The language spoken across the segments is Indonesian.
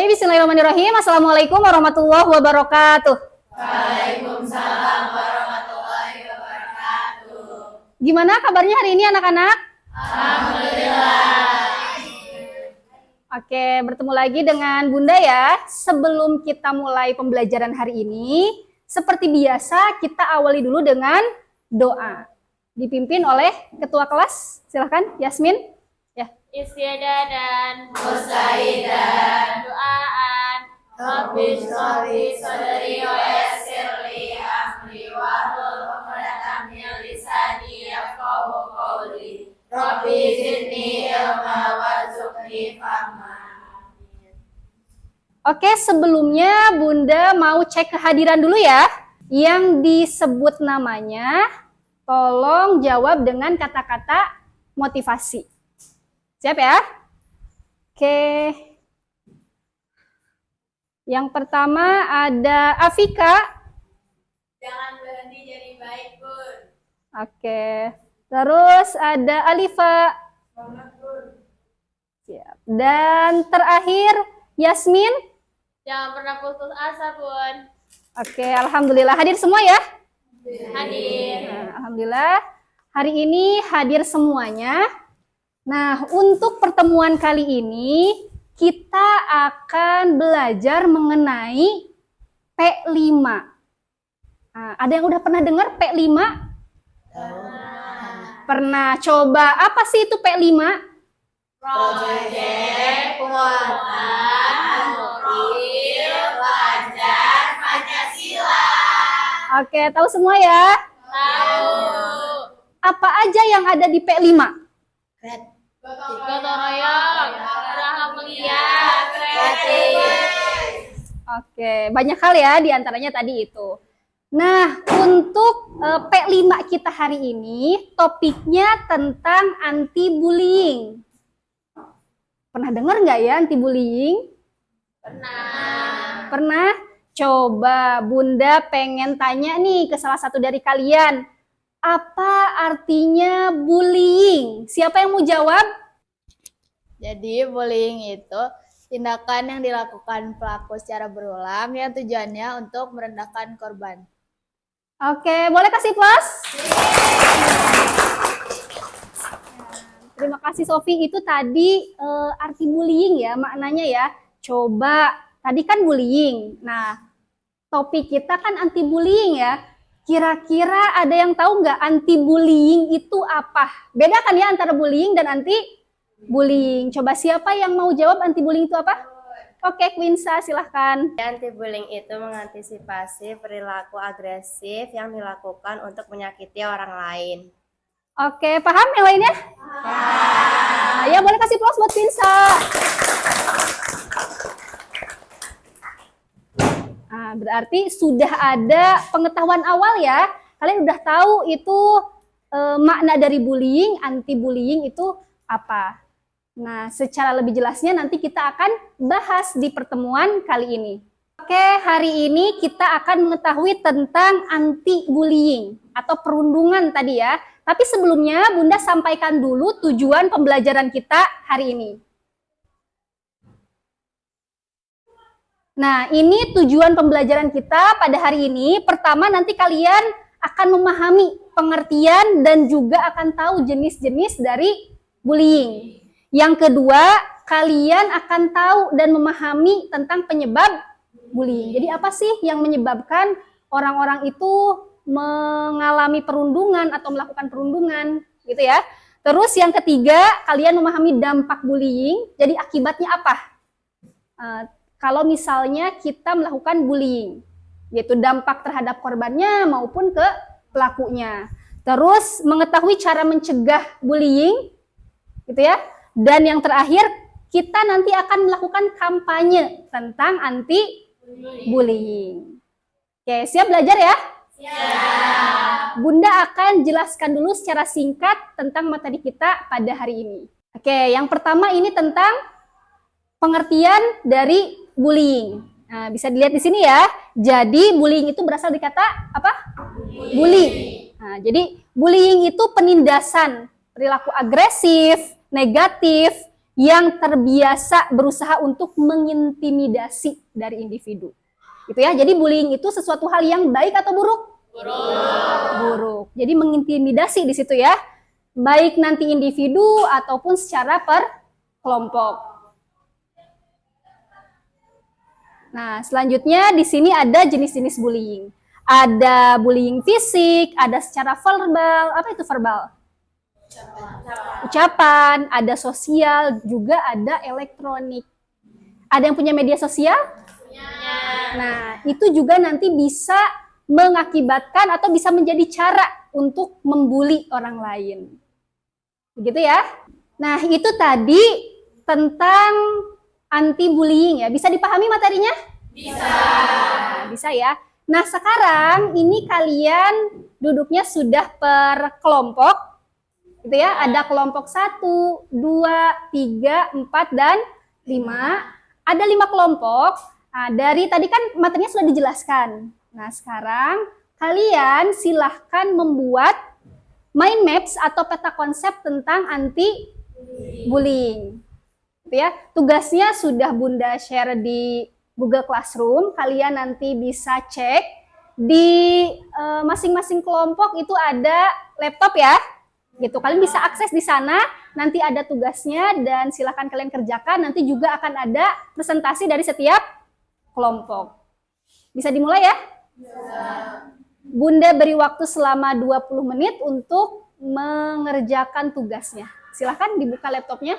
Baik, bismillahirrahmanirrahim. Assalamualaikum warahmatullahi wabarakatuh. Waalaikumsalam warahmatullahi wabarakatuh. Gimana kabarnya hari ini anak-anak? Alhamdulillah. Oke, bertemu lagi dengan Bunda ya. Sebelum kita mulai pembelajaran hari ini, seperti biasa kita awali dulu dengan doa. Dipimpin oleh ketua kelas. Silahkan, Yasmin. Ya. Istiadah dan Mustaidan. doaan. Rabbi sholli sadri wa yassir li amri wahlul 'uqdatam min lisani yafqahu qawli. Rabbi zidni ilma warzuqni fahma. Oke, sebelumnya Bunda mau cek kehadiran dulu ya. Yang disebut namanya, tolong jawab dengan kata-kata motivasi. Siap ya? Oke. Yang pertama ada Afika. Jangan berhenti jadi baik, Bun. Oke. Terus ada Alifa. Semangat, Bun. Siap. Dan terakhir Yasmin. Jangan pernah putus asa, Bun. Oke, alhamdulillah hadir semua ya. Hadir. Nah, alhamdulillah hari ini hadir semuanya. Nah, untuk pertemuan kali ini kita akan belajar mengenai P5. Nah, ada yang udah pernah dengar P5? Pernah. Coba apa sih itu P5? Proyek Penguatan Nuril Pelajar Pancasila. Oke, tahu semua ya? Tahu. Apa aja yang ada di P5? Gotong royong. Gerakan mulia. Kreatif. Oke, banyak hal ya diantaranya tadi itu. Nah, untuk P5 kita hari ini, topiknya tentang anti-bullying. Pernah dengar nggak ya anti-bullying? Pernah. Pernah? Coba Bunda pengen tanya nih ke salah satu dari kalian. Apa artinya bullying? Siapa yang mau jawab? Jadi bullying itu tindakan yang dilakukan pelaku secara berulang yang tujuannya untuk merendahkan korban. Oke, boleh kasih plus? Terima kasih Sofi, itu tadi arti bullying ya, maknanya ya. Coba, tadi kan bullying. Nah, topik kita kan anti bullying ya. Kira-kira ada yang tahu nggak anti bullying itu apa? Beda kan ya antara bullying dan anti bullying. Coba siapa yang mau jawab anti bullying itu apa? Oke, Quinsa silahkan. Anti-bullying itu mengantisipasi perilaku agresif yang dilakukan untuk menyakiti orang lain. Oke, paham yang lainnya? Nah, ya boleh kasih plus buat Quinsa. Nah, berarti sudah ada pengetahuan awal ya. Kalian udah tahu itu makna dari bullying, anti-bullying itu apa. Nah, secara lebih jelasnya nanti kita akan bahas di pertemuan kali ini. Oke, hari ini kita akan mengetahui tentang anti-bullying atau perundungan tadi ya. Tapi sebelumnya Bunda sampaikan dulu tujuan pembelajaran kita hari ini. Nah, ini tujuan pembelajaran kita pada hari ini. Pertama, nanti kalian akan memahami pengertian dan juga akan tahu jenis-jenis dari bullying. Yang kedua, kalian akan tahu dan memahami tentang penyebab bullying. Jadi apa sih yang menyebabkan orang-orang itu mengalami perundungan atau melakukan perundungan, gitu ya. Terus yang ketiga, kalian memahami dampak bullying. Jadi akibatnya apa? Kalau misalnya kita melakukan bullying, yaitu dampak terhadap korbannya maupun ke pelakunya. Terus mengetahui cara mencegah bullying, gitu ya. Dan yang terakhir, kita nanti akan melakukan kampanye tentang anti-bullying. Oke, siap belajar ya? Siap. Bunda akan jelaskan dulu secara singkat tentang materi kita pada hari ini. Oke, yang pertama ini tentang pengertian dari bullying. Nah, bisa dilihat di sini ya. Jadi bullying itu berasal dari kata apa? Bully. Nah, jadi bullying itu penindasan perilaku agresif, negatif yang terbiasa berusaha untuk mengintimidasi dari individu. Gitu ya. Jadi bullying itu sesuatu hal yang baik atau buruk? Buruk. Jadi mengintimidasi di situ ya. Baik nanti individu ataupun secara per kelompok. Nah, selanjutnya di sini ada jenis-jenis bullying. Ada bullying fisik, ada secara verbal. Apa itu verbal? Ucapan, ada sosial, juga ada elektronik. Ada yang punya media sosial? Nah, itu juga nanti bisa mengakibatkan atau bisa menjadi cara untuk membuli orang lain. Begitu ya? Nah, itu tadi tentang anti-bullying ya. Bisa dipahami materinya? Bisa ya. Nah, sekarang ini kalian duduknya sudah per kelompok. Gitu ya, ada kelompok 1, 2, 3, 4, dan 5. Ada 5 kelompok. Nah, dari tadi kan materinya sudah dijelaskan. Nah, sekarang kalian silahkan membuat mind maps atau peta konsep tentang anti-bullying. Gitu ya. Tugasnya sudah Bunda share di Google Classroom. Kalian nanti bisa cek di masing-masing kelompok itu ada laptop ya. Gitu, kalian bisa akses di sana, nanti ada tugasnya dan silakan kalian kerjakan. Nanti juga akan ada presentasi dari setiap kelompok. Bisa dimulai ya? Bunda beri waktu selama 20 menit untuk mengerjakan tugasnya. Silakan dibuka laptopnya.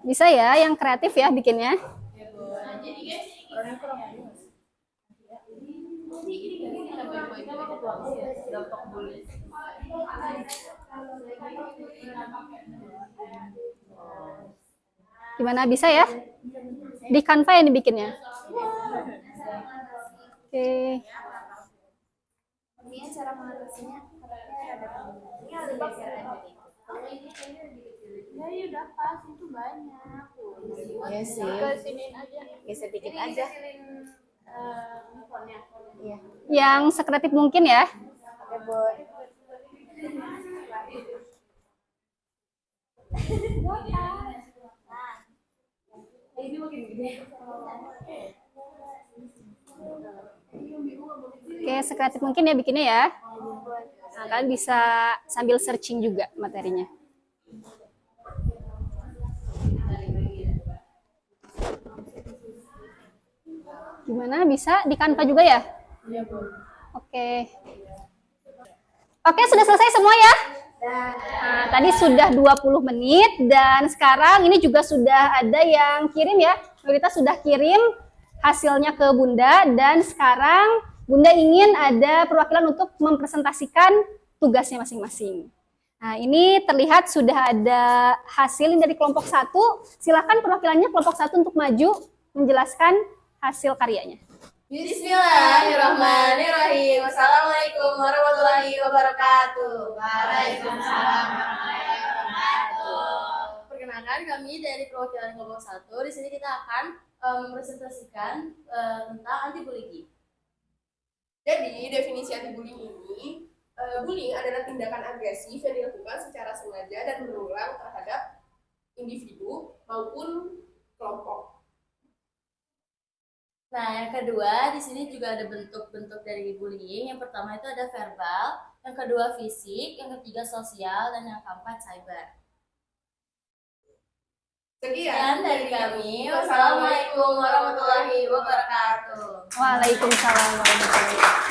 Bisa ya, yang kreatif ya bikinnya. Gimana, bisa ya? Di Canva yang dibikinnya. Oke. Iya sih. Geser dikit aja. Iya. Yang sekreatif mungkin ya. Oke, Bun. Oke, sekreatif mungkin ya bikinnya ya. Nah, kalian bisa sambil searching juga materinya. Gimana, bisa di Canva juga ya? Iya, Bu. Oke. Oke, sudah selesai semua ya? Nah, tadi sudah 20 menit dan sekarang ini juga sudah ada yang kirim ya. Kita sudah kirim hasilnya ke Bunda dan sekarang Bunda ingin ada perwakilan untuk mempresentasikan tugasnya masing-masing. Nah, ini terlihat sudah ada hasil dari kelompok 1. Silakan perwakilannya kelompok 1 untuk maju menjelaskan hasil karyanya. Bismillahirrahmanirrahim. Assalamualaikum warahmatullahi wabarakatuh. Waalaikumsalam warahmatullahi wabarakatuh. Perkenalkan, kami dari perwakilan kelompok 1. Di sini kita akan mempresentasikan tentang anti-bullying. Jadi, definisi anti-bullying ini, bullying adalah tindakan agresif yang dilakukan secara sengaja dan berulang terhadap individu maupun kelompok. Nah, yang kedua, di sini juga ada bentuk-bentuk dari bullying. Yang pertama itu ada verbal, yang kedua fisik, yang ketiga sosial, dan yang keempat cyber. Sekian dari kami. Wassalamualaikum warahmatullahi wabarakatuh. Waalaikumsalam warahmatullahi wabarakatuh.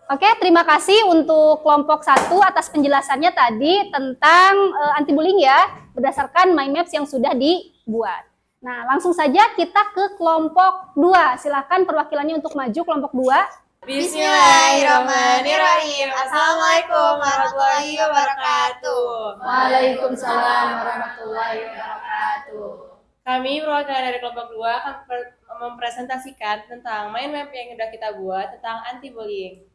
Oke, terima kasih untuk kelompok 1 atas penjelasannya tadi tentang anti-bullying ya, berdasarkan mind maps yang sudah dibuat. Nah, langsung saja kita ke kelompok 2. Silakan perwakilannya untuk maju kelompok 2. Bismillahirrahmanirrahim. Assalamualaikum warahmatullahi wabarakatuh. Waalaikumsalam warahmatullahi wabarakatuh. Kami perwakilan dari kelompok 2 akan mempresentasikan tentang mind map yang sudah kita buat tentang anti-bullying.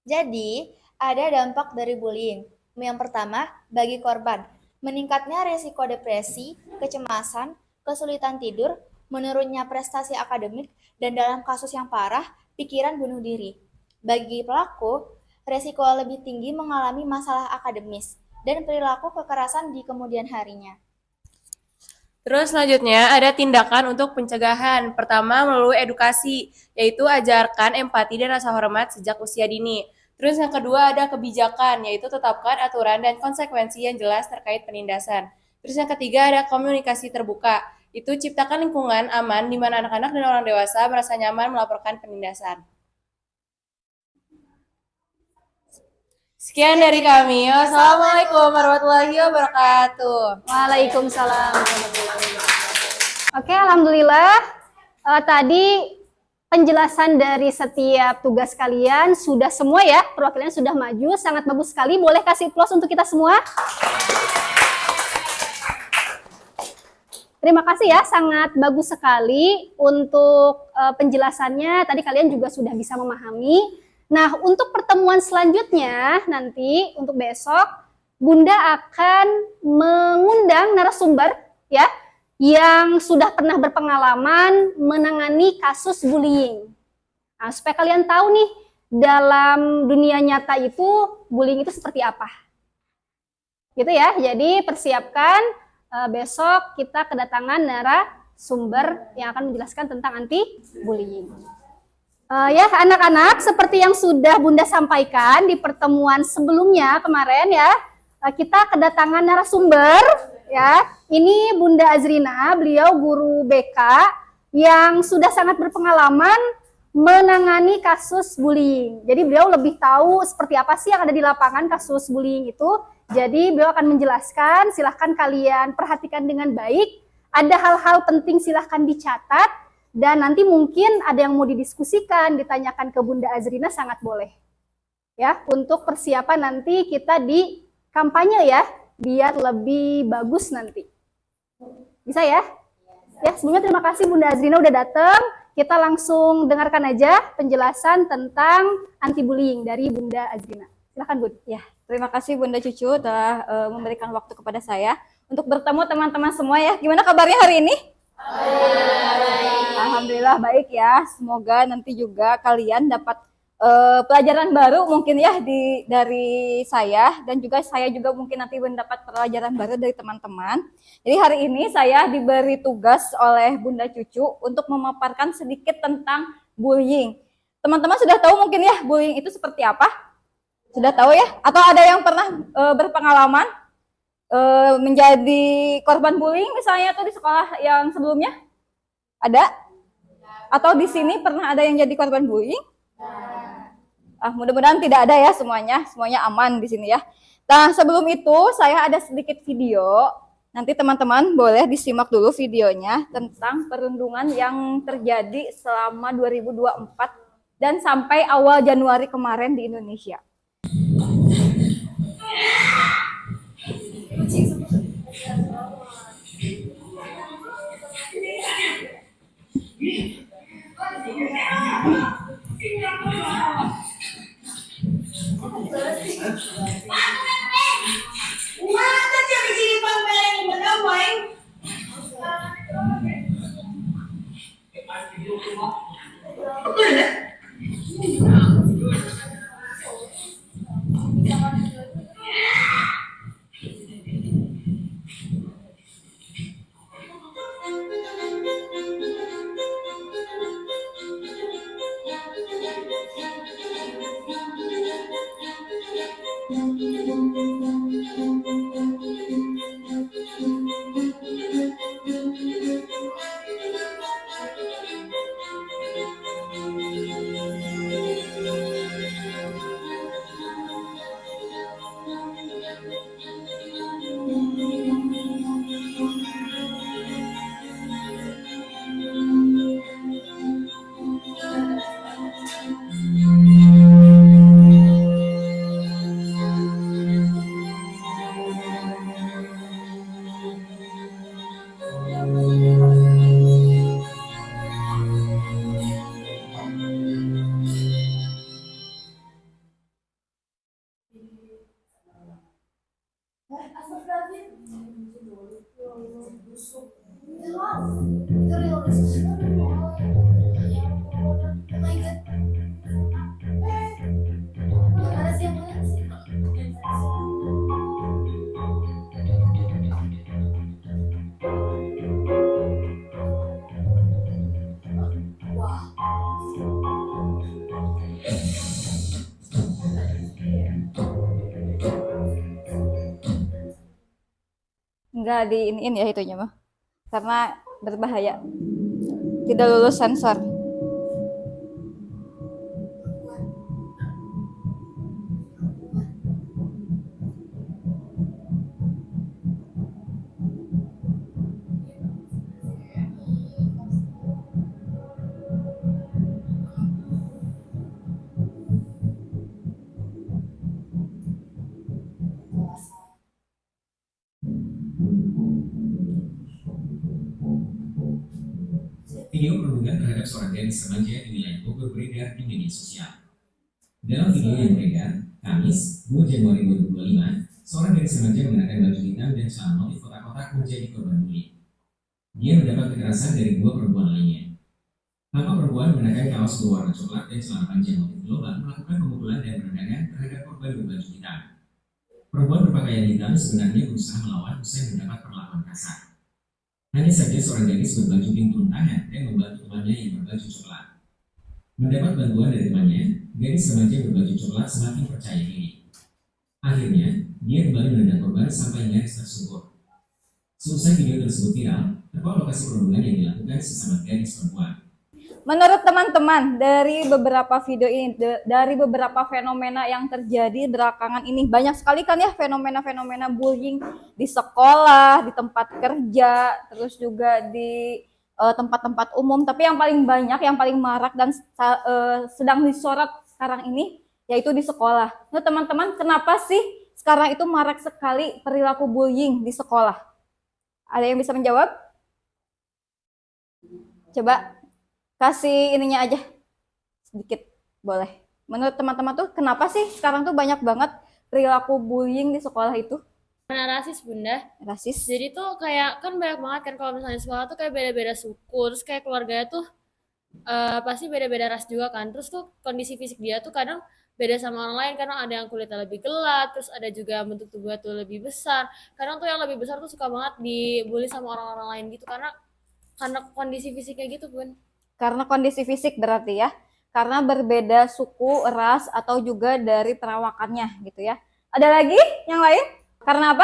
Jadi, ada dampak dari bullying. Yang pertama, bagi korban, meningkatnya resiko depresi, kecemasan, kesulitan tidur, menurunnya prestasi akademik, dan dalam kasus yang parah, pikiran bunuh diri. Bagi pelaku, resiko lebih tinggi mengalami masalah akademis dan perilaku kekerasan di kemudian harinya. Terus selanjutnya ada tindakan untuk pencegahan. Pertama melalui edukasi, yaitu ajarkan empati dan rasa hormat sejak usia dini. Terus yang kedua ada kebijakan, yaitu tetapkan aturan dan konsekuensi yang jelas terkait penindasan. Terus yang ketiga ada komunikasi terbuka, itu ciptakan lingkungan aman di mana anak-anak dan orang dewasa merasa nyaman melaporkan penindasan. Sekian dari kami. Wassalamualaikum warahmatullahi wabarakatuh. Waalaikumsalam. Oke, alhamdulillah. Tadi penjelasan dari setiap tugas kalian sudah semua ya, perwakilannya sudah maju, sangat bagus sekali. Boleh kasih applause untuk kita semua? Terima kasih ya, sangat bagus sekali untuk penjelasannya. Tadi kalian juga sudah bisa memahami. Nah, untuk pertemuan selanjutnya nanti untuk besok, Bunda akan mengundang narasumber ya yang sudah pernah berpengalaman menangani kasus bullying. Nah, supaya kalian tahu nih dalam dunia nyata itu bullying itu seperti apa. Gitu ya. Jadi persiapkan besok kita kedatangan narasumber yang akan menjelaskan tentang anti bullying. Ya anak-anak, seperti yang sudah Bunda sampaikan di pertemuan sebelumnya kemarin ya, kita kedatangan narasumber ya. Ini Bunda Azrina, beliau guru BK yang sudah sangat berpengalaman menangani kasus bullying. Jadi beliau lebih tahu seperti apa sih yang ada di lapangan kasus bullying itu. Jadi beliau akan menjelaskan, silahkan kalian perhatikan dengan baik. Ada hal-hal penting silahkan dicatat. Dan nanti mungkin ada yang mau didiskusikan, ditanyakan ke Bunda Azrina, sangat boleh. Ya, untuk persiapan nanti kita di kampanye ya, biar lebih bagus nanti. Bisa ya? Ya, sebelumnya terima kasih Bunda Azrina udah datang. Kita langsung dengarkan aja penjelasan tentang anti bullying dari Bunda Azrina. Silakan Bun. Ya, terima kasih Bunda Cucu telah memberikan waktu kepada saya untuk bertemu teman-teman semua ya. Gimana kabarnya hari ini? Alhamdulillah baik ya. Semoga nanti juga kalian dapat pelajaran baru mungkin ya dari saya, dan juga saya juga mungkin nanti mendapat pelajaran baru dari teman-teman. Jadi hari ini saya diberi tugas oleh Bunda Cucu untuk memaparkan sedikit tentang bullying. Teman-teman sudah tahu mungkin ya bullying itu seperti apa? Sudah tahu ya? Atau ada yang pernah berpengalaman menjadi korban bullying misalnya tuh di sekolah yang sebelumnya? Ada? Atau di sini pernah ada yang jadi korban bullying? Mudah-mudahan tidak ada ya semuanya aman di sini ya. Nah, sebelum itu saya ada sedikit video. Nanti teman-teman boleh disimak dulu videonya tentang perundungan yang terjadi selama 2024 dan sampai awal Januari kemarin di Indonesia. nggak diiniin ya itunya mah, karena berbahaya, tidak lulus sensor. Video perundungan terhadap seorang gadis remaja di wilayah Bogor beredar di media sosial. Dalam video yang beredar, Kamis, 2 Januari 2025, seorang gadis remaja mengenakan baju hitam dan celana motif kotak-kotak menjadi korban bullying. Dia mendapat kekerasan dari 2 perempuan lainnya. Tampak perempuan mengenakan kaos berwarna coklat dan celana panjang motif gelombang melakukan pemukulan dan perendangan terhadap korban berbaju hitam. Perempuan berpakaian hitam sebenarnya berusaha melawan usai mendapat perlakuan kasar. Hanya saja seorang gadis berbaju pink turun tangan dan membantu temannya yang berbaju coklat. Mendapat bantuan dari temannya, gadis remaja berbaju coklat semakin percaya diri. Akhirnya, dia kembali menendang korban sampai nyaris tersungkur. Selesai video tersebut viral, terkuak lokasi perundungan yang dilakukan sesama gadis perempuan. Menurut teman-teman, dari beberapa video ini, dari beberapa fenomena yang terjadi belakangan ini, banyak sekali kan ya fenomena-fenomena bullying di sekolah, di tempat kerja, terus juga di tempat-tempat umum. Tapi yang paling banyak, yang paling marak dan sedang disorot sekarang ini, yaitu di sekolah. Nah teman-teman, kenapa sih sekarang itu marak sekali perilaku bullying di sekolah? Ada yang bisa menjawab? Coba kasih ininya aja sedikit, boleh. Menurut teman-teman tuh kenapa sih sekarang tuh banyak banget perilaku bullying di sekolah itu? Karena rasis bunda. Rasis. Jadi tuh kayak kan banyak banget kan kalau misalnya sekolah tuh kayak beda-beda suku, terus kayak keluarganya tuh pasti beda-beda ras juga kan. Terus tuh kondisi fisik dia tuh kadang beda sama orang lain, kadang ada yang kulitnya lebih gelap, terus ada juga bentuk tubuhnya tuh lebih besar. Kadang tuh yang lebih besar tuh suka banget dibully sama orang-orang lain gitu karena kondisi fisiknya gitu bun. Karena kondisi fisik berarti ya, karena berbeda suku, ras, atau juga dari perawakannya gitu ya. Ada lagi yang lain? Karena apa?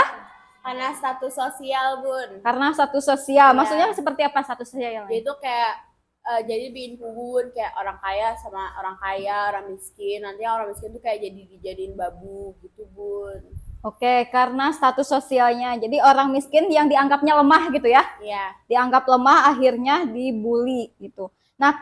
Karena status sosial bun. Karena status sosial. Ya. Maksudnya seperti apa status sosial yang lain? Itu kayak jadi bikin hubungan kayak orang kaya sama orang kaya, orang miskin. Nanti orang miskin tuh kayak dijadiin babu gitu bun. Oke, karena status sosialnya. Jadi orang miskin yang dianggapnya lemah gitu ya. Iya. Dianggap lemah akhirnya dibully gitu. Nah,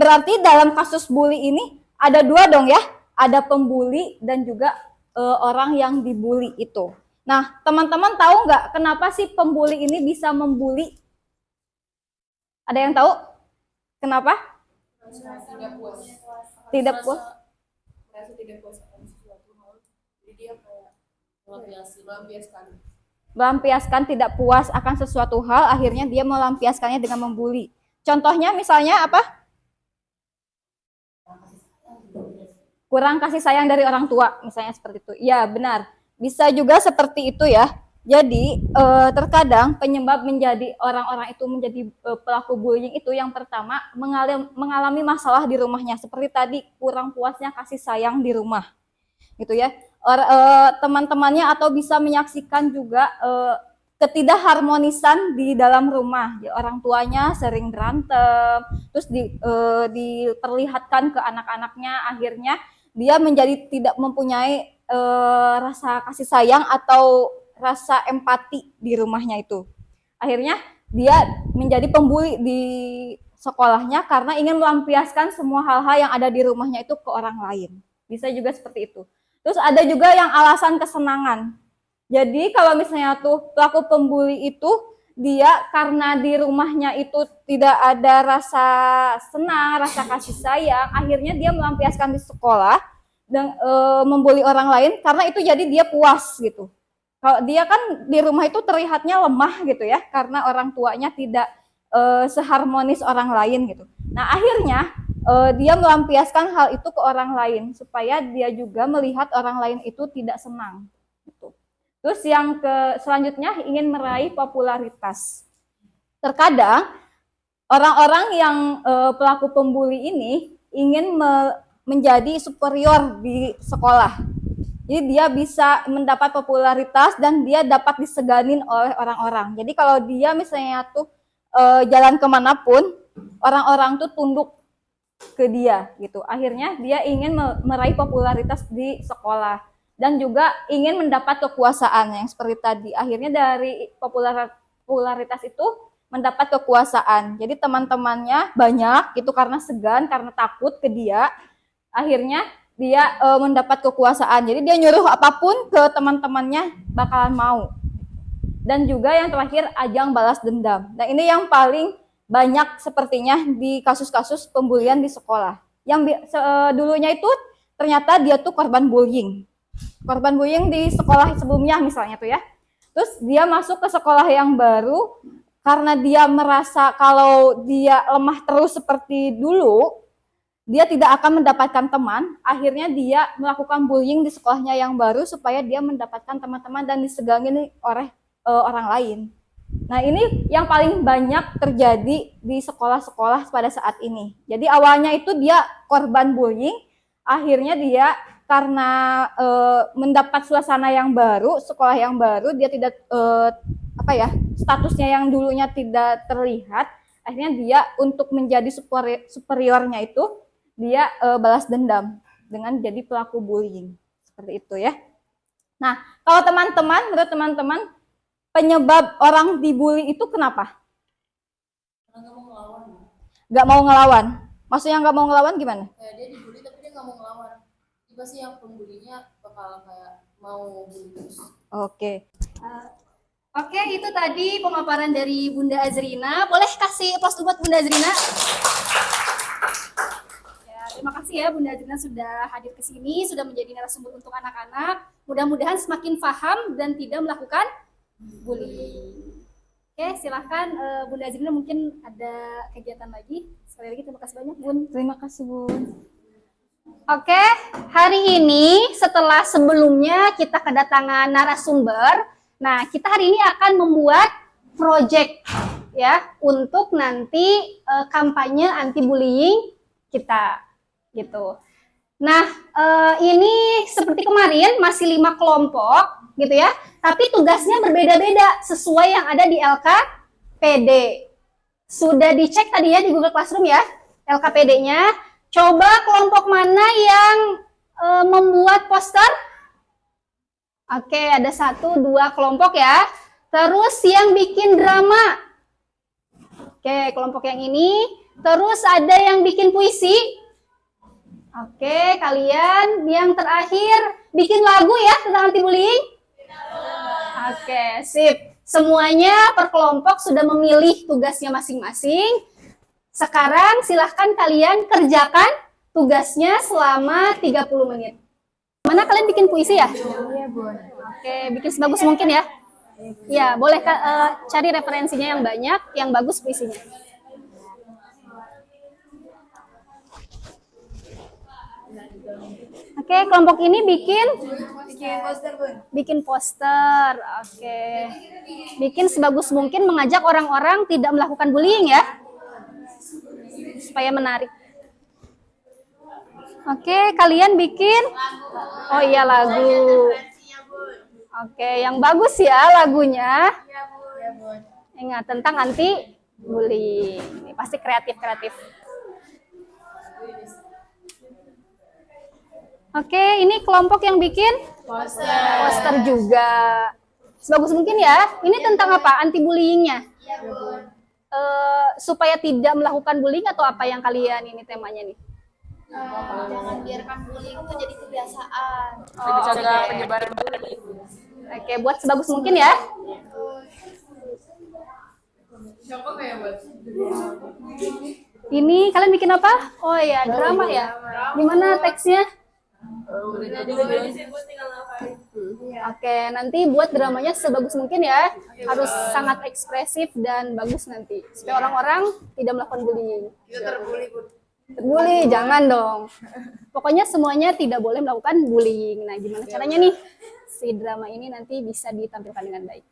berarti dalam kasus bully ini ada 2 dong ya. Ada pembuli dan juga orang yang dibully itu. Nah, teman-teman tahu nggak kenapa sih pembuli ini bisa membuli? Ada yang tahu? Kenapa? Tidak puas. Tidak puas? Merasa tidak puas akan sesuatu hal. Jadi dia kayak melampiaskan. Melampiaskan tidak puas akan sesuatu hal, akhirnya dia melampiaskannya dengan membuli. Contohnya misalnya apa? Kurang kasih sayang dari orang tua, misalnya seperti itu. Ya benar, bisa juga seperti itu ya. Jadi terkadang penyebab menjadi orang-orang itu menjadi pelaku bullying itu yang pertama mengalami masalah di rumahnya. Seperti tadi kurang puasnya kasih sayang di rumah, gitu ya. Teman-temannya atau bisa menyaksikan juga ketidakharmonisan di dalam rumah. Orang tuanya sering berantem, terus diperlihatkan ke anak-anaknya, akhirnya dia menjadi tidak mempunyai rasa kasih sayang atau rasa empati di rumahnya itu. Akhirnya dia menjadi pembuli di sekolahnya karena ingin melampiaskan semua hal-hal yang ada di rumahnya itu ke orang lain. Bisa juga seperti itu. Terus ada juga yang alasan kesenangan. Jadi kalau misalnya tuh pelaku pembuli itu dia karena di rumahnya itu tidak ada rasa senang, rasa kasih sayang, akhirnya dia melampiaskan di sekolah dan membuli orang lain karena itu jadi dia puas gitu. Kalau dia kan di rumah itu terlihatnya lemah gitu ya karena orang tuanya tidak seharmonis orang lain gitu. Nah akhirnya dia melampiaskan hal itu ke orang lain supaya dia juga melihat orang lain itu tidak senang gitu. Terus yang selanjutnya ingin meraih popularitas. Terkadang orang-orang yang pelaku pembuli ini ingin menjadi superior di sekolah. Jadi dia bisa mendapat popularitas dan dia dapat diseganin oleh orang-orang. Jadi kalau dia misalnya tuh jalan kemanapun, orang-orang tuh tunduk ke dia gitu. Akhirnya dia ingin meraih popularitas di sekolah dan juga ingin mendapat kekuasaan yang seperti tadi. Akhirnya dari popularitas itu mendapat kekuasaan. Jadi teman-temannya banyak itu karena segan, karena takut ke dia. Akhirnya dia mendapat kekuasaan. Jadi dia nyuruh apapun ke teman-temannya bakalan mau. Dan juga yang terakhir ajang balas dendam. Nah ini yang paling banyak sepertinya di kasus-kasus pembulian di sekolah. Yang dulunya itu ternyata dia tuh korban bullying. Korban bullying di sekolah sebelumnya misalnya tuh ya. Terus dia masuk ke sekolah yang baru karena dia merasa kalau dia lemah terus seperti dulu, dia tidak akan mendapatkan teman, akhirnya dia melakukan bullying di sekolahnya yang baru supaya dia mendapatkan teman-teman dan disegani oleh orang lain. Nah ini yang paling banyak terjadi di sekolah-sekolah pada saat ini. Jadi awalnya itu dia korban bullying, akhirnya dia karena mendapat suasana yang baru, sekolah yang baru, dia tidak statusnya yang dulunya tidak terlihat, akhirnya dia untuk menjadi superiornya itu dia balas dendam dengan jadi pelaku bullying. Seperti itu ya. Nah, kalau teman-teman, menurut teman-teman, penyebab orang dibully itu kenapa? Karena nggak mau ngelawan. Gak mau ngelawan. Maksudnya gak mau ngelawan gimana? Kayak dia dibully tapi dia nggak mau ngelawan. Itu pasti yang pembulinya bakal kayak mau bully terus. Oke. Oke, itu tadi pemaparan dari Bunda Azrina. Boleh kasih aplaus buat Bunda Azrina? Terima kasih ya Bunda Azrina sudah hadir ke sini, sudah menjadi narasumber untuk anak-anak. Mudah-mudahan semakin paham dan tidak melakukan bullying. Oke, silahkan Bunda Azrina mungkin ada kegiatan lagi. Sekali lagi terima kasih banyak Bun. Terima kasih Bun. Oke, hari ini setelah sebelumnya kita kedatangan narasumber, nah kita hari ini akan membuat project ya untuk nanti kampanye anti bullying kita. Gitu. Nah, ini seperti kemarin masih 5 kelompok gitu ya, tapi tugasnya berbeda-beda sesuai yang ada di LKPD. Sudah dicek tadi ya di Google Classroom ya, LKPD-nya. Coba kelompok mana yang membuat poster? Oke, ada 1, 2 kelompok ya. Terus yang bikin drama. Oke, kelompok yang ini. Terus ada yang bikin puisi. Oke, kalian yang terakhir bikin lagu ya tentang anti bullying? Oke, sip. Semuanya per kelompok sudah memilih tugasnya masing-masing. Sekarang silahkan kalian kerjakan tugasnya selama 30 menit. Mana kalian bikin puisi ya? Iya, Bu. Oke, bikin sebagus mungkin ya. Ya, boleh cari referensinya yang banyak, yang bagus puisinya. Oke, kelompok ini bikin poster, Bun. Bikin poster. Oke. Bikin sebagus mungkin mengajak orang-orang tidak melakukan bullying ya. Supaya menarik. Oke, kalian bikin oh iya lagu. Oke, yang bagus ya lagunya. Ingat tentang anti bullying. Ini pasti kreatif-kreatif. Oke, ini kelompok yang bikin poster juga. Sebagus mungkin ya. Ini tentang apa? Anti bullyingnya. Supaya tidak melakukan bullying atau apa yang kalian ini temanya nih? Jangan biarkan bullying itu jadi kebiasaan. Mencegah penyebaran bullying. Oke, buat sebagus mungkin ya. Ini kalian bikin apa? Oh ya, drama ya. Gimana teksnya? Oke, nanti buat dramanya sebagus mungkin ya. Harus sangat ekspresif dan bagus nanti. Supaya orang-orang tidak melakukan bullying. Terbully, jangan dong. Pokoknya semuanya tidak boleh melakukan bullying. Nah, gimana caranya nih? Si drama ini nanti bisa ditampilkan dengan baik.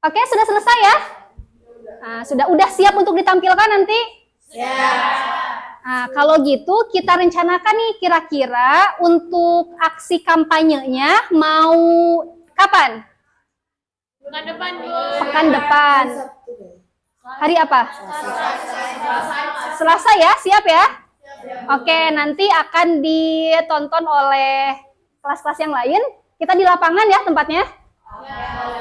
Oke, sudah selesai ya? Nah, udah siap untuk ditampilkan nanti? Ya. Nah, kalau gitu kita rencanakan nih kira-kira untuk aksi kampanyenya mau kapan? Pekan depan, Bu. Pekan depan. Hari apa? Selasa ya, siap ya? Oke, nanti akan ditonton oleh kelas-kelas yang lain. Kita di lapangan ya tempatnya?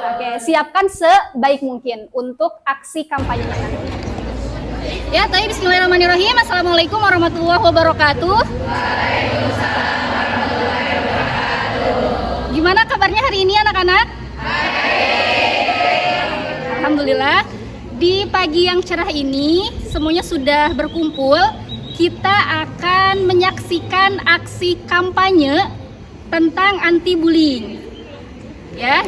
Oke, siapkan sebaik mungkin untuk aksi kampanyenya nanti. Ya, tapi bismillahirrahmanirrahim. Assalamualaikum warahmatullahi wabarakatuh. Gimana kabarnya hari ini anak-anak? Alhamdulillah. Di pagi yang cerah ini semuanya sudah berkumpul. Kita akan menyaksikan aksi kampanye tentang anti bullying. Ya,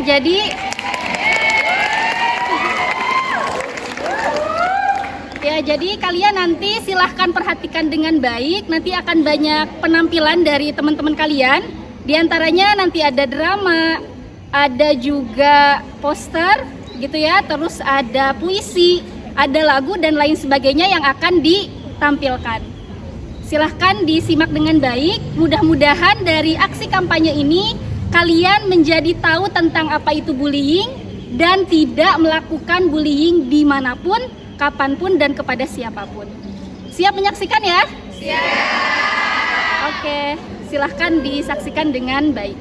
jadi kalian nanti silahkan perhatikan dengan baik. Nanti akan banyak penampilan dari teman-teman kalian. Di antaranya nanti ada drama, ada juga poster gitu ya, terus ada puisi, ada lagu dan lain sebagainya yang akan ditampilkan. Silahkan disimak dengan baik. Mudah-mudahan dari aksi kampanye ini kalian menjadi tahu tentang apa itu bullying dan tidak melakukan bullying dimanapun, kapanpun, dan kepada siapapun. Siap menyaksikan ya? Siap. Oke, silahkan disaksikan dengan baik.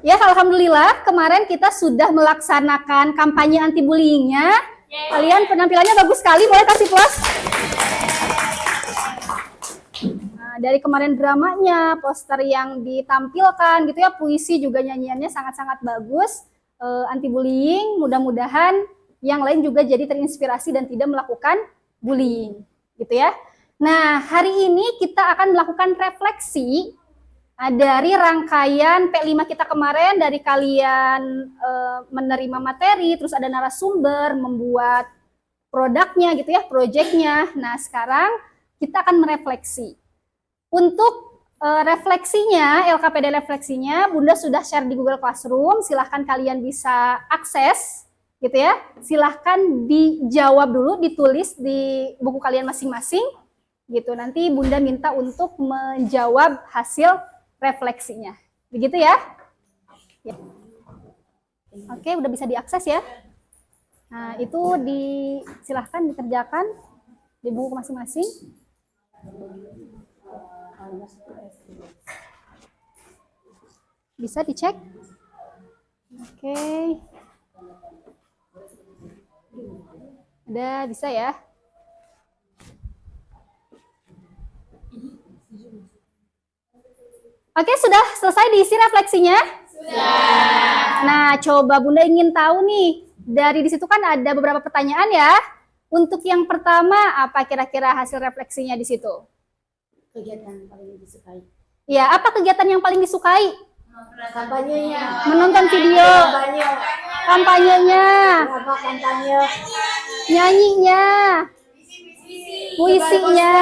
Ya, alhamdulillah kemarin kita sudah melaksanakan kampanye anti bullyingnya. Kalian penampilannya bagus sekali, boleh kasih plus. Nah, dari kemarin dramanya, poster yang ditampilkan gitu ya, puisi juga nyanyiannya sangat-sangat bagus. Anti bullying, mudah-mudahan yang lain juga jadi terinspirasi dan tidak melakukan bullying, gitu ya. Nah, hari ini kita akan melakukan refleksi dari rangkaian P5 kita kemarin, dari kalian menerima materi, terus ada narasumber, membuat produknya gitu ya, proyeknya. Nah, sekarang kita akan merefleksi. Untuk refleksinya, LKPD refleksinya, Bunda sudah share di Google Classroom, silahkan kalian bisa akses gitu ya. Silahkan dijawab dulu, ditulis di buku kalian masing-masing gitu. Nanti Bunda minta untuk menjawab hasil refleksinya. Begitu ya? Ya. Oke, udah bisa diakses ya. Nah, itu silahkan dikerjakan di buku masing-masing. Bisa dicek. Oke. Udah bisa ya. Oke, sudah selesai diisi refleksinya? Sudah. Nah, coba Bunda ingin tahu nih, dari di situ kan ada beberapa pertanyaan ya. Untuk yang pertama, apa kira-kira hasil refleksinya di situ? Kegiatan paling disukai. Ya, apa kegiatan yang paling disukai? Kampanyenya. Menonton video. Kampanyenya. Berapa kampanye? Nyanyinya. Puisinya.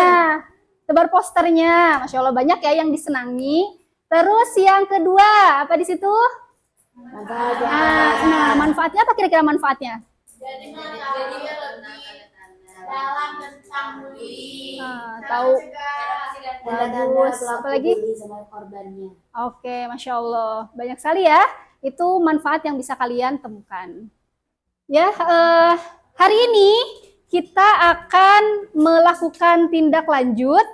Tebar posternya. Masya Allah, banyak ya yang disenangi. Terus yang kedua, apa di situ? Nah, manfaatnya apa kira-kira manfaatnya? Jadi dalam tentang bullying. Tahu. Bagus. Apalagi? Sama korbannya. Oke, Masya Allah. Banyak sekali ya. Itu manfaat yang bisa kalian temukan. Ya, hari ini kita akan melakukan tindak lanjut.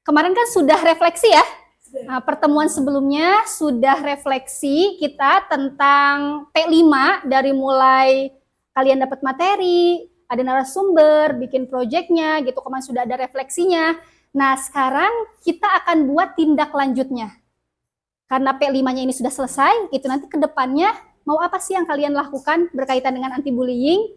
Kemarin kan sudah refleksi ya. Nah, pertemuan sebelumnya sudah refleksi kita tentang P5, dari mulai kalian dapat materi, ada narasumber, bikin proyeknya gitu, kemarin sudah ada refleksinya. Nah, sekarang kita akan buat tindak lanjutnya. Karena P5-nya ini sudah selesai, itu nanti ke depannya mau apa sih yang kalian lakukan berkaitan dengan anti bullying?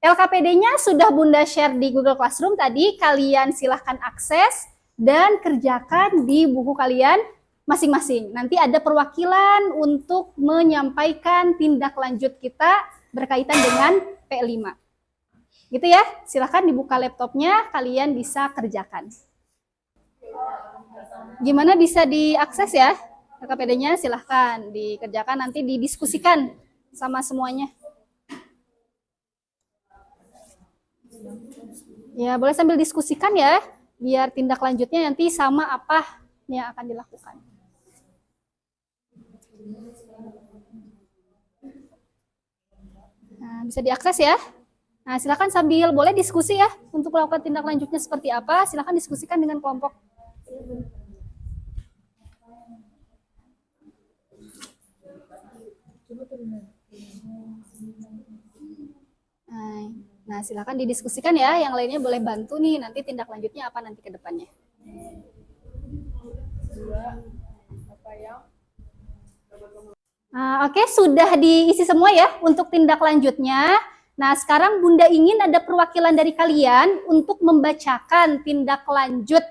LKPD-nya sudah Bunda share di Google Classroom tadi, kalian silahkan akses dan kerjakan di buku kalian masing-masing. Nanti ada perwakilan untuk menyampaikan tindak lanjut kita berkaitan dengan P5. Gitu ya, silahkan dibuka laptopnya, kalian bisa kerjakan. Gimana bisa diakses ya? LKPD-nya silahkan dikerjakan, nanti didiskusikan sama semuanya. Ya, boleh sambil diskusikan ya, biar tindak lanjutnya nanti sama apa yang akan dilakukan. Nah, bisa diakses ya. Nah, silakan sambil boleh diskusi ya untuk melakukan tindak lanjutnya seperti apa. Silakan diskusikan dengan kelompok. Nah, silakan didiskusikan ya. Yang lainnya boleh bantu nih. Nanti tindak lanjutnya apa nanti ke depannya. Oke, sudah diisi semua ya untuk tindak lanjutnya. Nah, sekarang Bunda ingin ada perwakilan dari kalian untuk membacakan tindak lanjut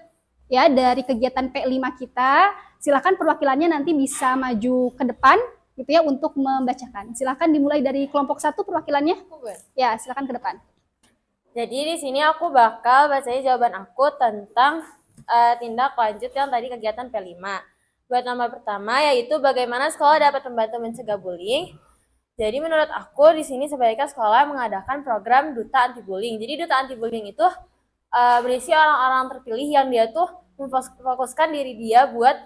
ya dari kegiatan P5 kita. Silakan perwakilannya nanti bisa maju ke depan gitu ya untuk membacakan. Silakan dimulai dari kelompok 1 perwakilannya. Ya, silakan ke depan. Jadi di sini aku bakal bacain jawaban aku tentang tindak lanjut yang tadi kegiatan P5. Buat nomor pertama yaitu bagaimana sekolah dapat membantu mencegah bullying. Jadi menurut aku di sini sebaiknya sekolah mengadakan program duta anti bullying. Jadi duta anti bullying itu berisi orang-orang terpilih yang dia tuh memfokuskan diri dia buat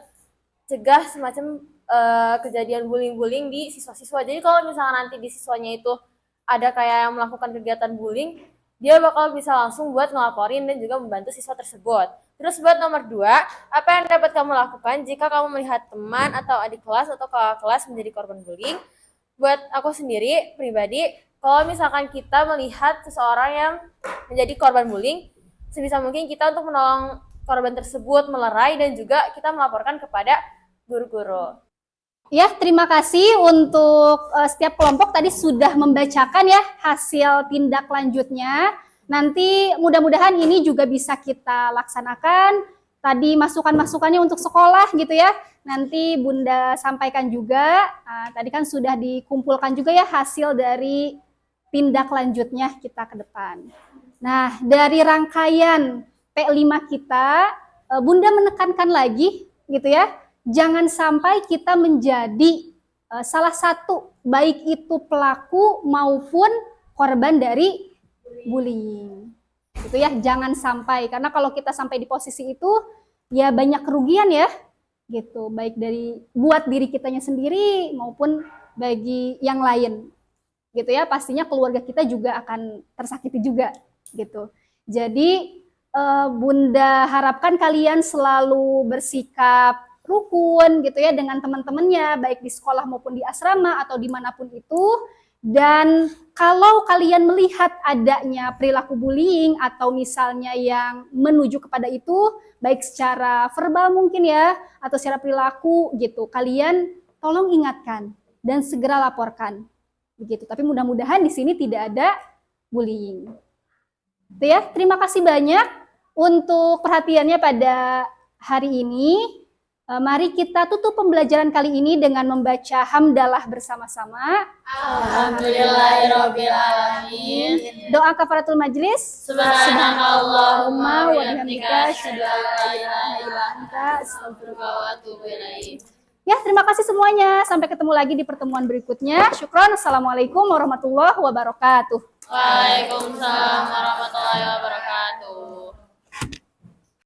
cegah semacam kejadian bullying-bullying di siswa-siswa. Jadi kalau misalnya nanti di siswanya itu ada kayak yang melakukan kegiatan bullying, dia bakal bisa langsung buat ngelaporin dan juga membantu siswa tersebut. Terus buat nomor 2, apa yang dapat kamu lakukan jika kamu melihat teman atau adik kelas atau kakak kelas menjadi korban bullying? Buat aku sendiri, pribadi, kalau misalkan kita melihat seseorang yang menjadi korban bullying, sebisa mungkin kita untuk menolong korban tersebut melerai dan juga kita melaporkan kepada guru-guru. Ya, terima kasih untuk setiap kelompok tadi sudah membacakan ya hasil tindak lanjutnya. Nanti mudah-mudahan ini juga bisa kita laksanakan. Tadi masukan-masukannya untuk sekolah gitu ya. Nanti Bunda sampaikan juga. Tadi kan sudah dikumpulkan juga ya hasil dari tindak lanjutnya kita ke depan. Nah, dari rangkaian P5 kita, Bunda menekankan lagi gitu ya. Jangan sampai kita menjadi salah satu, baik itu pelaku maupun korban dari bullying. Gitu ya, jangan sampai, karena kalau kita sampai di posisi itu ya banyak kerugian ya. Gitu, baik dari buat diri kitanya sendiri maupun bagi yang lain. Gitu ya, pastinya keluarga kita juga akan tersakiti juga gitu. Jadi Bunda harapkan kalian selalu bersikap rukun gitu ya dengan teman-temannya, baik di sekolah maupun di asrama atau dimanapun itu. Dan kalau kalian melihat adanya perilaku bullying atau misalnya yang menuju kepada itu, baik secara verbal mungkin ya, atau secara perilaku gitu, kalian tolong ingatkan dan segera laporkan. Begitu. Tapi mudah-mudahan di sini tidak ada bullying. Itu ya, terima kasih banyak untuk perhatiannya pada hari ini. Mari kita tutup pembelajaran kali ini dengan membaca hamdalah bersama-sama. Alhamdulillahirrabbilalamin. Doa kafaratul majlis. Subhanakallahumma wa bihamdika asyhadu an la ilaha illa anta astaghfiruka wa atubu ilaik. Ya, terima kasih semuanya. Sampai ketemu lagi di pertemuan berikutnya. Syukron. Assalamualaikum warahmatullahi wabarakatuh. Waalaikumsalam warahmatullahi wabarakatuh.